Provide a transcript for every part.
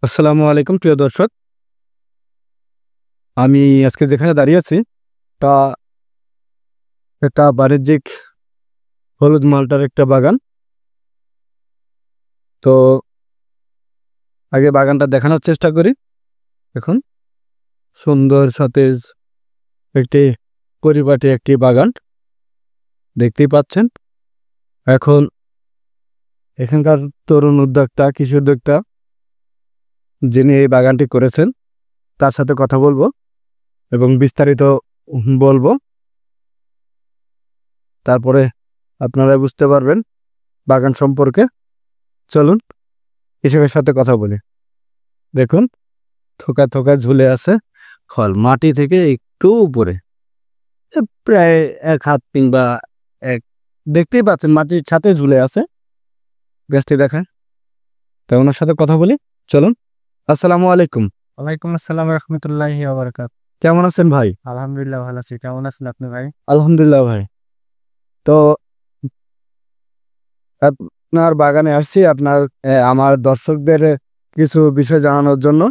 আসসালামু আলাইকুম প্রিয় দর্শক। আমি আজকে যেখানে দাঁড়িয়ে আছি তা একটা বাণিজ্যিক হলুদ মালটার একটা বাগান। তো আগে বাগানটা দেখানোর চেষ্টা করি। দেখুন, সুন্দর সতেজ একটি পরিপাটি একটি বাগান দেখতেই পাচ্ছেন। এখন এখানকার তরুণ উদ্যোক্তা, কৃষি উদ্যোক্তা যিনি এই বাগানটি করেছেন তার সাথে কথা বলবো এবং বিস্তারিত বলবো। তারপরে আপনারা বুঝতে পারবেন বাগান সম্পর্কে। চলুন কৃষকের সাথে কথা বলি। দেখুন, থোকা থোকা ঝুলে আছে ফল মাটি থেকে একটু উপরে, প্রায় 1 হাত কিংবা এক, দেখতেই পাচ্ছেন মাটির ছাতে ঝুলে আছে। গাছটি দেখেন। তাই ওনার সাথে কথা বলি, চলুন। আসসালামু আলাইকুম। ওয়ালাইকুম আসসালাম রহমতুল্লাহি ওয়া বারাকাতুহু। কেমন আছেন ভাই? আলহামদুলিল্লাহ ভালো আছি। কেমন আছেন আপনি ভাই? আলহামদুলিল্লাহ ভাই। তো আপনার বাগানে আসছি আমার দর্শকদের কিছু বিষয় জানানোর জন্য।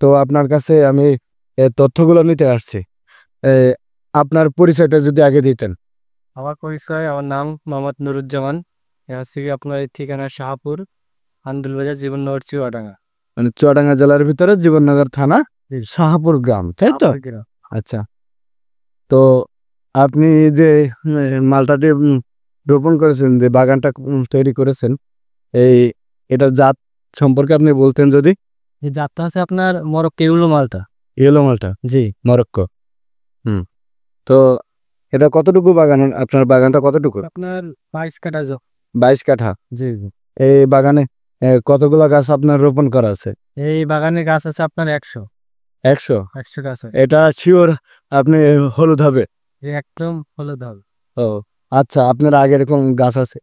তো আপনার কাছে আমি তথ্যগুলো নিতে আসছি। আপনার পরিচয়টা যদি আগে দিতেন। আমার পরিচয়, আমার নাম মোহাম্মদ নুরুজ্জামান। হচ্ছে কি আপনার এই ঠিকানা শাহপুর, আন্দুলবাজার, জীবননগর, চুয়াডাঙ্গা। মানে চুয়াডাঙ্গা জেলার ভিতরে জীবননগর থানা, শাহপুর গ্রাম, তাই তো? আচ্ছা। তো আপনি যে মালটাটি রোপণ করেছেন, যে বাগানটা তৈরি করেছেন, এটার জাত সম্পর্কে আপনি বলতেন যদি। এই জাতটা আছে আপনার মরক্কো ইউলো মালটা। ইয়েলো মালটা, জি। মরক্কো। হুম। তো এটা কতটুকু বাগান? আপনার বাগানটা কতটুকু? আপনার 22 কাঠা 22 কাঠা। জি জি। এই বাগানে কতগুলো গাছ আপনার রোপণ করা আছে? এই বাগানে গাছ আছে আপনার 100 100। গাছ আছে। এটা শিওর আপনি হলুদ হবে? এই একদম হলুদ হবে। ও আচ্ছা, আপনার আগে এরকম গাছ আছে?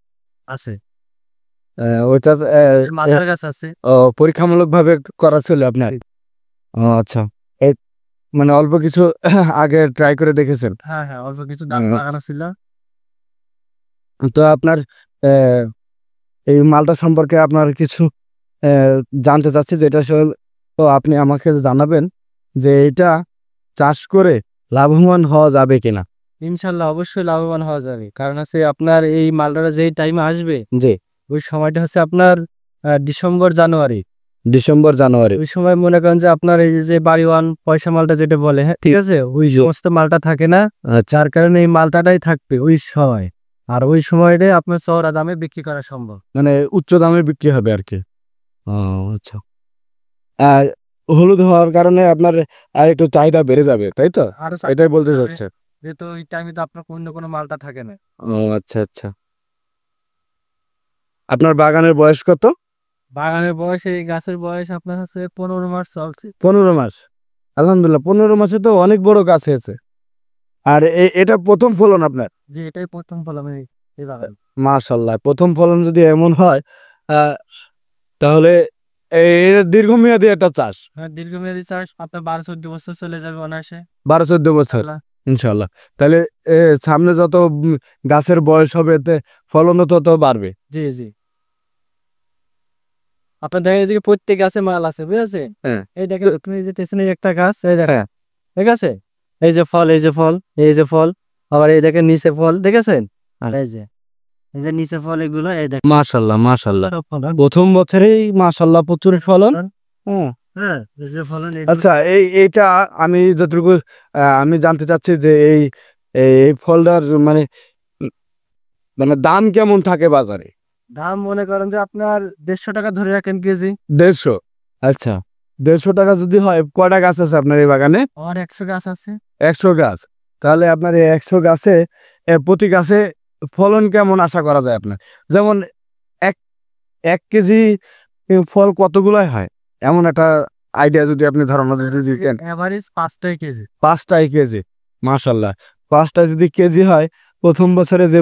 আছে। ওইটা মাথার গাছ আছে। পরীক্ষামূলক ভাবে করা ছিল আপনার? ও আচ্ছা। এই মানে অল্প কিছু আগে ট্রাই করে দেখেছেন? হ্যাঁ হ্যাঁ, অল্প কিছু আচ্ছা। লাগানো ছিল। তো আপনার এই মালটা সম্পর্কে আপনার কিছু জানতে চাচ্ছি, যেটা তো আপনি আমাকে জানাবেন যে এটা চাষ করে লাভবান হওয়া যাবে কিনা। ইনশাল্লাহ অবশ্যই লাভবান হওয়া যাবে, কারণ হচ্ছে আপনার এই মালটা যেই টাইমে আসবে, জি। ওই সময়টা হচ্ছে আপনার ডিসেম্বর জানুয়ারি। December January. ওই সময় মনে করেন যে আপনার এই যে বাড়িওয়ান পয়সা মালটা যেটা বলে, হ্যাঁ ঠিক আছে, ওই সমস্ত মালটা থাকে না, যার কারণে এই মালটাটাই থাকবে ওই সময়। আর ওই সময়টাই আপনার চওড়া দামে বিক্রি করা সম্ভব। মানে উচ্চ দামে বিক্রি হবে আর কি। ও আচ্ছা। আর হলুদ হওয়ার কারণে আপনার আর একটু চাহিদা বেড়ে যাবে, তাই তো? আরো এটাই বলতে চাচ্ছে। যেহেতু ওই টাইমে তো আপনার অন্য কোনো মালটা থাকে না। ও আচ্ছা আচ্ছা। আপনার বাগানের বয়স কত? বাগানের বয়স, এই গাছের বয়স আপনার হচ্ছে 15 মাস চলছে। 15 মাস। আলহামদুলিল্লাহ, 15 মাসে তো অনেক বড় গাছ হয়েছে। আর এটা প্রথম ফলন আপনার? যে এটাই প্রথম ফল আমি এই বাগান। মাশাআল্লাহ, প্রথম ফলন যদি এমন হয় আহ, তাহলে এটা দীর্ঘমেয়াদী একটা চাষ। হ্যাঁ, দীর্ঘমেয়াদী চাষ আপনার 12-14 বছর চলে যাবে অনায়াসে। 12-14 বছর আল্লাহ। ইনশাআল্লাহ। তাহলে সামনে যত গাছের বয়স হবে ফলনও তত বাড়বে। জি জি। আপনার দেখেন এদিকে প্রত্যেক গাছে মাল আছে, বুঝেছে? হ্যাঁ এই দেখেন তুমি যে পেছনে একটা গাছ, এই দেখেন, হ্যাঁ। ঠিক আছে, এই যে ফল, এই যে ফল, এই যে ফল, আবার এই দেখেন নিচে ফল, দেখেছেন? আর এই যে নিচে ফল, এগুলো এই দেখেন। মাশাআল্লাহ মাশাআল্লাহ। সব ফলন। প্রথম বছরেই মাশাআল্লাহ প্রচুর ফলন। হ্যাঁ। হ্যাঁ, এই যে ফলন আচ্ছা, এইটা আমি যতটুকু আমি জানতে চাচ্ছি যে এই এই ফলটার মানে মানে দাম কেমন থাকে বাজারে? দাম মনে করেন যে আপনার 150 টাকা ধরে রাখেন কেজি। 150। আচ্ছা, 150 টাকা যদি হয়, কয়টা গাছ আছে আপনার এই বাগানে? আর 100 গাছ আছে। 100 গাছ। তাহলে আপনার এই 100 গাছে প্রতি গাছে ফলন কেমন আশা করা যায় আপনার? যেমন এক 1 কেজি ফল কতগুলাই হয়? এমন একটা আইডিয়া যদি আপনি ধারণা যদি দিতেন। এভারেজ 5টাই কেজি। 5টাই কেজি। মাশাআল্লাহ। 5টা যদি কেজি হয়, প্রথম বছরে যে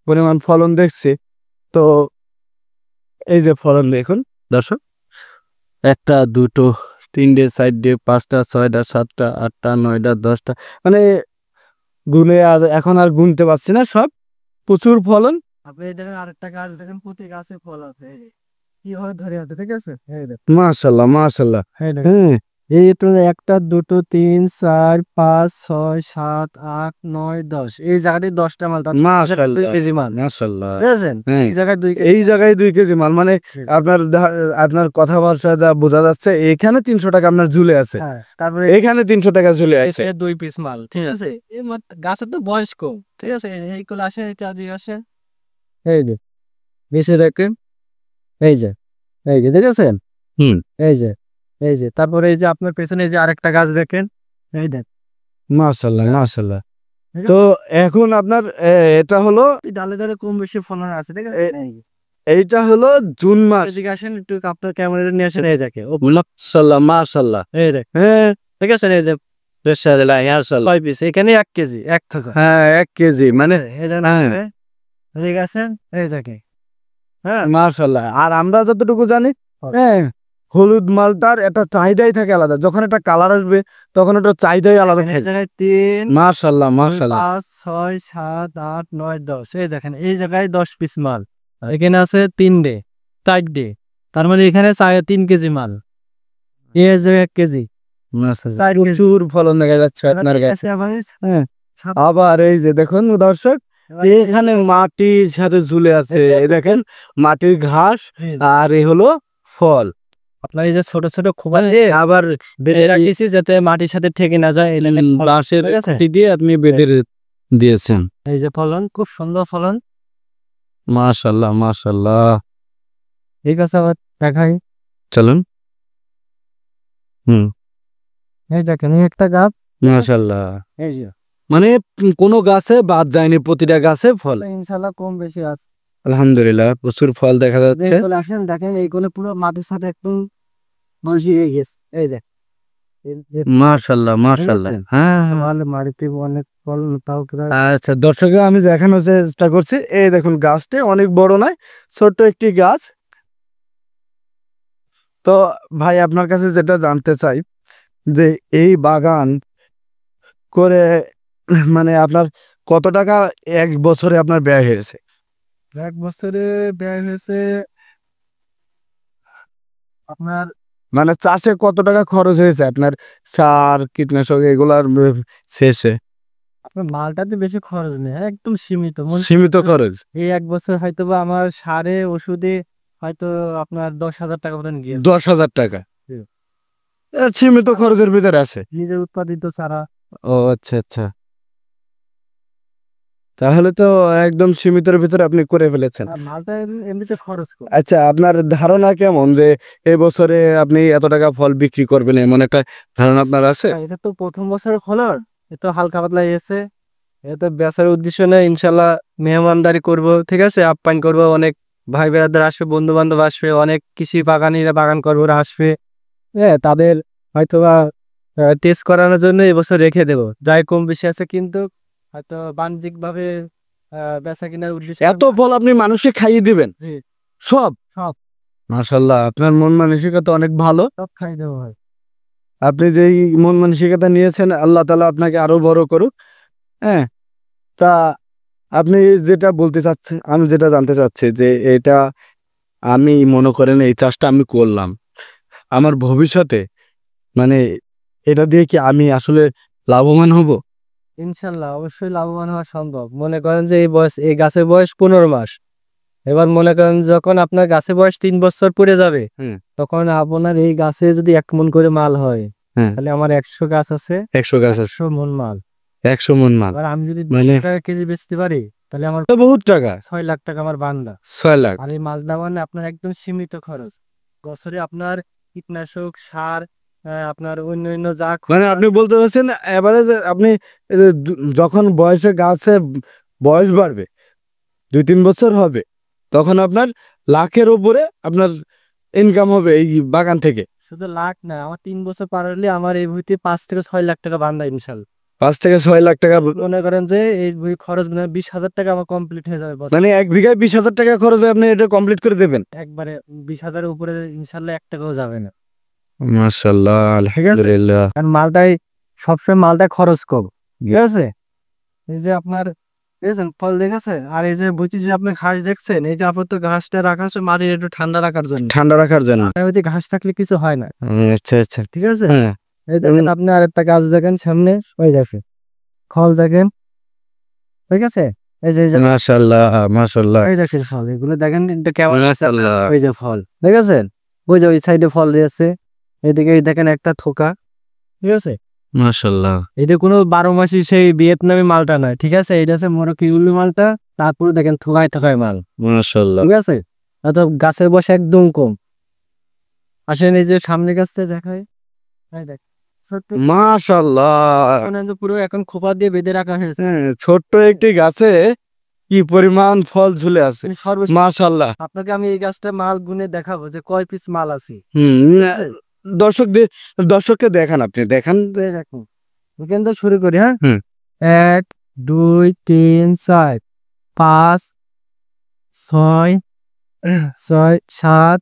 পরিমাণ ফলন দেখছি, তো এই যে ফলন দেখুন দর্শক, 1টা 2টো 3টে 4টে 5টা 6টা 7টা 8টা 9টা 10টা, মানে গুনে আর এখন আর গুনতে পারছি না, সব প্রচুর ফলন। আপনি এই দেখেন আরেকটা গাছ দেখেন, প্রতি গাছে ফল আছে। কিভাবে ধরে আছে, ঠিক আছে? এই দেখ, মাশাআল্লাহ মাশাআল্লাহ। এই দেখ। হ্যাঁ এই তো 1টা 2টো 3 4 5 6 7 8 9 10, এই জায়গাটায় 10টা মাল, তার 2 মাশাআল্লাহ কেজি মাল, মাশাআল্লাহ। বুঝেছেন? হ্যাঁ এই জায়গায় 2 এই জায়গায় 2 কেজি মাল মানে আপনার কথা ভাষা যা বোঝা যাচ্ছে এখানে 300 টাকা আপনার ঝুলে আছে, হ্যাঁ, তারপরে এখানে 300 টাকা ঝুলে আছে। এসে 2 পিস মাল, ঠিক আছে? এই গাছের তো বয়স কম, ঠিক আছে? এইগুলো আসে, এটা আজকে আসে। এই যে বেশি রাখেন, এই যে, এই যে দেখেছেন? হুম এই যে, এই যে, তারপরে এই যে আপনার পেছনে এই যে আরেকটা গাছ দেখেন, এই দেখ। মাশাআল্লাহ মাশাআল্লাহ। তো এখন আপনার এটা হলো এই ডালে ডালে কম বেশি ফলন আছে, ঠিক আছে? এইটা হলো জুন মাস। এদিকে আসেন একটু, আপনার ক্যামেরাটা নিয়ে আসেন, এই দেখে ও, মাশাআল্লাহ মাশাআল্লাহ। এই দেখ, হ্যাঁ, ঠিক আছে? এই দেখ, মাশাআল্লাহ মাশাআল্লাহ, 6 পিস, এখানে 1 কেজি, 1 থাকা। হ্যাঁ 1 কেজি মানে এই দেখ, হ্যাঁ এদিকে আসেন, এই দেখে, হ্যাঁ, মাশাআল্লাহ। আর আমরা যতটুকু জানি হ্যাঁ হলুদ মালটার একটা চাহিদাই থাকে আলাদা, যখন একটা কালার আসবে তখন একটা চাহিদাই আলাদা এই থাকে। জায়গায় 3 মাশাআল্লাহ 2 মাশাআল্লাহ। 5 6 7 8 9 10, এই দেখেন, এই জায়গায় 10 পিস মাল, আর এখানে আছে 3 ডে 4 ডে, তার মানে এখানে 3 কেজি মাল, এই জায়গায় 1 কেজি, মাশাআল্লাহ 4 কেজি। প্রচুর ফলন দেখা যাচ্ছে আপনার কাছে। হ্যাঁ আবার এই যে দেখুন দর্শক, এখানে মাটির সাথে ঝুলে আছে, এই দেখেন মাটির ঘাস, আর এই হলো ফল। আপনার এই যে ছোট ছোট খোপা দিয়ে আবার বেঁধে রাখিয়েছি যাতে মাটির সাথে ঠেকে না যায়, বাঁশের ঠিক আছে? খুঁটি দিয়ে আপনি বেঁধে দিয়েছেন। এই যে ফলন, খুব সুন্দর ফলন। মাশাআল্লাহ মাশাআল্লাহ। ঠিক আছে, আবার দেখাই। চলুন। হুম এই দেখেন, এই একটা গাছ, মাশাআল্লাহ। এই যে মানে কোনো গাছে বাদ যায়নি, প্রতিটা গাছে ফল। ইনশাল্লাহ কম বেশি আছে। আলহামদুলিল্লাহ প্রচুর ফল দেখা যাচ্ছে। চলে আসেন, দেখেন এইগুলো পুরো মাটির সাথে একদম মিশে গেছে, এই দেখ। মাশাআল্লাহ মাশাআল্লাহ। হ্যাঁ মাটিতে অনেক ফলন, তাও আচ্ছা দর্শকে আমি দেখানোর চেষ্টা করছি, এই দেখুন গাছটি অনেক বড় নয়, ছোট্ট একটি গাছ। তো ভাই আপনার কাছে যেটা জানতে চাই যে এই বাগান করে মানে আপনার কত টাকা 1 বছরে আপনার ব্যয় হয়েছে? 1 বছরে ব্যয় হয়েছে আপনার, মানে চাষে কত টাকা খরচ হয়েছে আপনার, সার কীটনাশক এগুলার শেষে? আপনার মালটাতে বেশি খরচ নেই, একদম সীমিত। সীমিত খরচ এই 1 বছর হয়তো বা আমার সারে ওষুধে হয়তো আপনার 10,000 টাকা মতন গিয়েছে। 10,000 টাকা জি। সীমিত খরচের ভিতরে আছে। নিজের উৎপাদিত চারা। ও আচ্ছা আচ্ছা, তাহলে তো একদম সীমিতের ভিতরে আপনি করে ফেলেছেন। আর মালটা এমনিতে খরচ কম। আচ্ছা আপনার ধারণা কেমন যে এবছরে আপনি এত টাকা ফল বিক্রি করবেন, এমন একটা ধারণা আপনার আছে? এটা তো প্রথম বছরের ফলন, এ তো হালকা পাতলা এসে, এটা বেচার উদ্দেশ্য নেই। ইনশাল্লাহ মেহমানদারি করব, ঠিক আছে? আপ্যায়ন করব, অনেক ভাই বেড়াদের আসবে, বন্ধু বান্ধব আসবে, অনেক কৃষি বাগানিরা বাগান করবো আসবে, হ্যাঁ, তাদের হয়তো বা টেস্ট করানোর জন্য এবছর রেখে দেবো, যাই কম বেশি আছে, কিন্তু হয়তো বাণিজ্যিক ভাবে বেচা কেনার উদ্দেশ্যে এত ফল আপনি মানুষকে খাইয়ে দিবেন? জি। সব? সব মাশাআল্লাহ আপনার মন মানসিকতা অনেক ভালো। সব খাই দেবো ভাই। আপনি যে এই মন মানসিকতা নিয়েছেন আল্লাহ তাআলা আপনাকে আরো বড় করুক। হ্যাঁ তা আপনি যেটা বলতে চাচ্ছেন, আমি যেটা জানতে চাচ্ছি যে এটা আমি মনে করেন এই চাষটা আমি করলাম, আমার ভবিষ্যতে মানে এটা দিয়ে কি আমি আসলে লাভবান হব? ইনশাল্লাহ অবশ্যই লাভবান হওয়া সম্ভব। মনে করেন যে এই গাছের বয়স 15 মাস, এবার মনে করেন যখন আপনার গাছের বয়স 3 বছর পরে যাবে, হুম। তখন আপনার এই গাছে যদি 1 মণ করে মাল হয়, হ্যাঁ তাহলে আমার 100 গাছ আছে, 100 গাছ আছে, 100 মণ মাল। 100 মন মাল, এবার আমি যদি মানে 2 টাকা কেজি বেচতে পারি, তাহলে আমার তো বহুত টাকা। 6 লাখ টাকা আমার বান্দা। 6 লাখ আর এই মালটা মানে আপনার একদম সীমিত খরচ। বছরে আপনার কীটনাশক, সার, আপনার অন্য যা মানে আপনি বলতে চাচ্ছেন এভারেজ আপনি যখন বয়সে গাছের বয়স বাড়বে 2-3 বছর হবে, তখন আপনার লাখের উপরে আপনার ইনকাম হবে এই বাগান থেকে। শুধু লাখ না, আমার 3 বছর পার হলে আমার এই ভুঁইতে 5 থেকে 6 লাখ টাকা বান্দা ইনশাল্লাহ। 5 থেকে 6 লাখ টাকা মনে করেন যে এই ভুঁই খরচ 20,000 টাকা আমার কমপ্লিট হয়ে যাবে বছরে। মানে 1 বিঘায় 20,000 টাকা খরচে আপনি এটা কমপ্লিট করে দেবেন? একবারে 20,000 এর উপরে ইনশাল্লাহ 1 টাকাও যাবে না। মাশাআল্লাহ আলহামদুলিল্লাহ। কারণ মালটাই সবসময় মালটা খরচ কম, ঠিক আছে? এই যে আপনার দেখেছেন ফল দেখেছে? আর এই যে বলছি যে আপনি ঘাস দেখছেন, এই যে আপাতত ঘাসটা রাখা আছে মাটির একটু ঠান্ডা রাখার জন্য। ঠান্ডা রাখার জন্য। ওইদিকে ঘাস থাকলে কিছু হয় না, আচ্ছা আচ্ছা। ঠিক আছে? হ্যাঁ। এই দেখেন আপনি আরেকটা গাছ দেখেন সামনে, ওই দেখেন ফল দেখেন, ঠিক আছে? এই যে মাশাআল্লাহ মাশাআল্লাহ। এই দেখেন ফল, এগুলো দেখেন এটা কেমন, মাশাআল্লাহ। ওই যে ফল দেখেছেন, ওই যে ওই সাইডে ফল দিয়েছে, এদিকে এই দেখেন একটা থোকা, ঠিক আছে? মাশাআল্লাহ। এটা কোনো 12 মাসি সেই ভিয়েতনামি মালটা নয়, ঠিক আছে? এটা আছে মরক্কো মালটা, তারপরে দেখেন থোকায় থোকায় মাল, মাশাআল্লাহ। ঠিক আছে? অত গাছের বয়স একদম কম। আসেন এই যে সামনে গাছটা দেখায়, এই দেখ ছোট্ট মাশাআল্লাহ। মানে যে পুরো এখন খোপা দিয়ে বেঁধে রাখা হয়েছে। হ্যাঁ, ছোট্ট একটি গাছে কি পরিমাণ ফল ঝুলে আছে। সর্বশেষ মাশাআল্লাহ। আপনাকে আমি এই গাছটা মাল গুনে দেখাবো যে কয় পিস মাল আছে। দর্শককে দেখান, আপনি দেখান। এই দেখুন এখান থেকে শুরু করি, হ্যাঁ? হুম। 1 2 3 4 5 6 6 7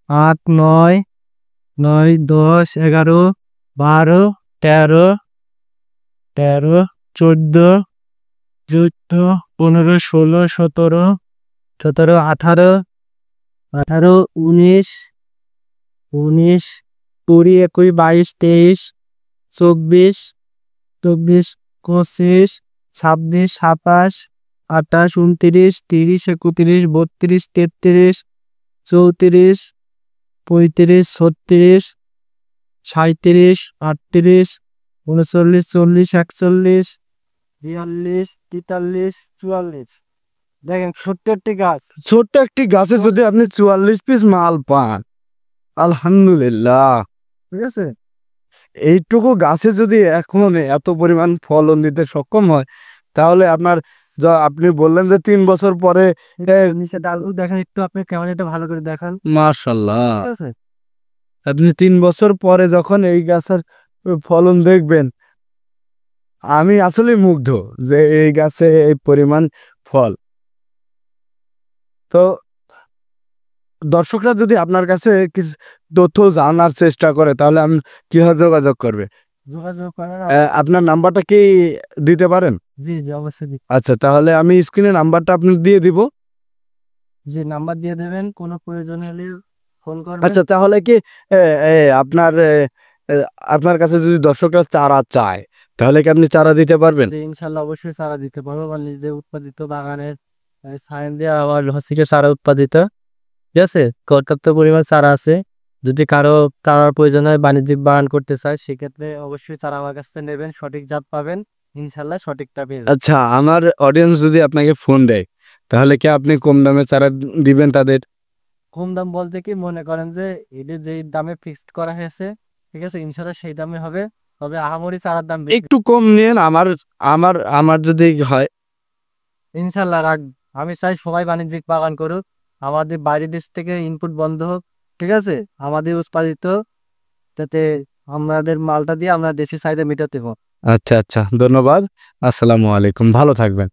8 9 9 10 11 12 13 13 14 15 16 17 17 18 18 19 19 20 21 22 23 24 24 25 26 27 28 29 30 31 32 33 34 35 36 37 38 39 40 41 42 43 44 দেখেন ছোট্ট একটি গাছ। ছোট্ট একটি গাছে যদি আপনি 44 পিস মাল পান, আলহামদুলিল্লাহ। ঠিক আছে, এইটুকু গাছে যদি এখন এত পরিমাণ ফলন দিতে সক্ষম হয়, তাহলে আপনার আপনি বললেন যে 3 বছর পরে নিচে ডালগুলো দেখেন একটু, আপনি কেমন এটা ভালো করে দেখান, মাশাআল্লাহ, ঠিক আছে? আপনি 3 বছর পরে যখন এই গাছের ফলন দেখবেন, আমি আসলে মুগ্ধ যে এই গাছে এই পরিমাণ ফল। তো দর্শকরা যদি আপনার কাছে কিছু তথ্য জানার চেষ্টা করে, তাহলে আমি কিভাবে যোগাযোগ করবে? যোগাযোগ করার আপনার নাম্বারটা কি দিতে পারেন? জি জি অবশ্যই আচ্ছা, তাহলে আমি স্ক্রিনে নাম্বারটা আপনার দিয়ে দিব। জি নাম্বার দিয়ে দেবেন, কোনো প্রয়োজন হলে ফোন করবেন। আচ্ছা, তাহলে কি এ, এ, আপনার এ, আপনার কাছে যদি দর্শকরা চারা চায়, তাহলে কি আপনি চারা দিতে পারবেন? যে ইনশাল্লাহ অবশ্যই চারা দিতে পারবো, আমার নিজেদের উৎপাদিত বাগানের সায়েন দিয়ে আবার হচ্ছে কি চারা উৎপাদিত, ঠিক আছে? পর্যাপ্ত পরিমাণ চারা আছে, যদি কারো চারার প্রয়োজন হয়, বাণিজ্যিক বাগান করতে চায়, সেক্ষেত্রে অবশ্যই চারা আমার কাছ থেকে নেবেন, সঠিক জাত পাবেন, ইনশাল্লাহ সঠিকটা পেয়ে যাবেন। আচ্ছা, আমার অডিয়েন্স যদি আপনাকে ফোন দেয়, তাহলে কি আপনি কম দামে চারা দিবেন তাদের? কম দাম বলতে কি, মনে করেন যে এদের যেই দামে ফিক্সড করা হয়েছে, ঠিক আছে, ইনশাল্লাহ সেই দামে হবে, তবে আহামরি চারার দাম বেশি। একটু কম নিন, আমার আমার আমার যদি হয়। ইনশাল্লাহ রাখ, আমি চাই সবাই বাণিজ্যিক বাগান করুক, আমাদের বাইরের দেশ থেকে ইনপুট বন্ধ হোক, ঠিক আছে, আমাদের উৎপাদিত, যাতে আমাদের মালটা দিয়ে আমরা দেশের চাহিদা মেটাতে পারি। আচ্ছা আচ্ছা, ধন্যবাদ। আসসালামু আলাইকুম, ভালো থাকবেন।